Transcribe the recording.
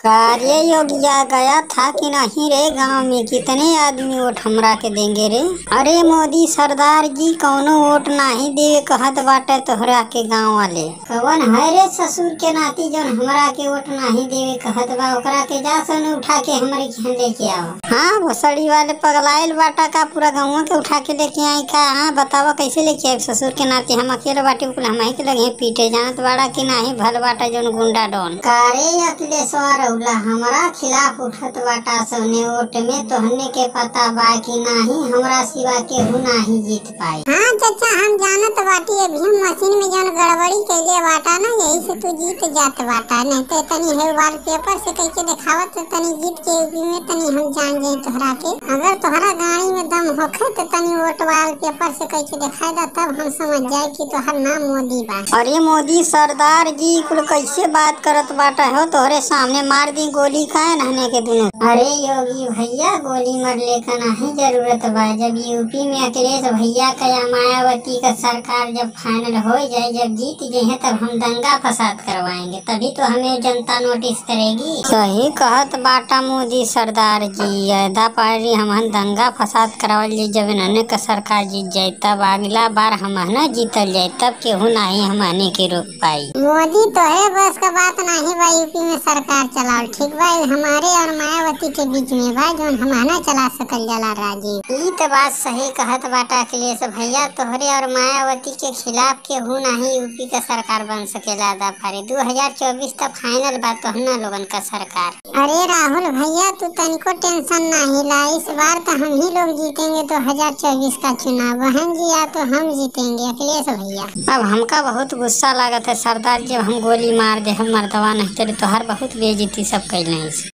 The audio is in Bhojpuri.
कार्य योगिया गया था कि नहीं रे? गांव में कितने आदमी वोट हमरा के देंगे रे? अरे मोदी सरदार जी कौनो वोट नहीं देवे कहत बाटे तोहरा के गांव वाले। कवन है रे ससुर के नाती जौन हमरा के वोट नहीं देवे कहत बा? ओकरा के जा सन उठा के हमारे घर लेके आओ। हाँ भोसड़ी वाले पगलाइल बाटा का पूरा गाँव के उठा के लेके आई का? हाँ बतावा कैसे लेके आए ससुर के नाती? हम अकेले बाटे उकुल हम के लगे पीटे जानत बाड़ा की नहीं भल बाटा जौन गुंडा डॉन। कारे अखिलेश्वर हमरा खिलाफ उठत बाटा सोने वोट में तोहने के पता बा कि नहीं हमरा सिवा केहू नहीं जीत पाई। हाँ चाचा हम जानत बाटी अभी मशीन में जौन गड़बड़ी कैले बाटा ना यही से तू जीत जात बाटा। नहीं तो तनी है वाल पेपर से कह के दिखावत तो तनी जीत के यूपी में तनी हम जान जाए तोहरा के। अगर तोहरा गाड़ी में दम होखे तो तनी वोट वाल पेपर से कह के दिखा दा तब हम समझ जाए कि तोहर नाम मोदी बा। अरे मोदी सरदार जी कुल कैसे बात करत बाटा हो? तोहरे सामने मार दी गोली खाए नहने के दोनों। अरे योगी भैया गोली मरले का नहीं जरूरत बा। जब यूपी में अखिलेश भैया का या मायावती का सरकार जब फाइनल हो जाए, जब जीत जाए तब हम दंगा फसाद करवाएंगे, तभी तो हमें जनता नोटिस करेगी। सही कहत बाटा मोदी सरदार जी। ऐदा पारी हम दंगा फसाद करवाल जब इन्होंने का सरकार जीत जाए तब अगला बार हम न जीतल जाए तब केहू नहीं हमने के रोक पाई। मोदी तो है बस का बात नहीं बा यूपी में सरकार चलाओ ठीक बा। हमारे और मायावती के बीच में बा जौन हम ना चला सकल जाला राजीव। ई तो बात सही कहत बाटा अखिलेश भैया। तोहरे और मायावती के खिलाफ केहू नहीं यूपी का सरकार बन सकेला। दफारी 2024 तक फाइनल बा तोहना लोगन का सरकार। अरे राहुल भैया तू तनिको टेंशन नहीं ला, इस बार तो हम ही लोग जीतेंगे 2024 का चुनाव। बहन जी या तो हम जीतेंगे अखिलेश भैया। अब हमका बहुत गुस्सा लागत है सरदार जी, हम गोली मार दे हम मर्दवा नहीं तेरे तोहर बहुत बेइज्जती सब कैले।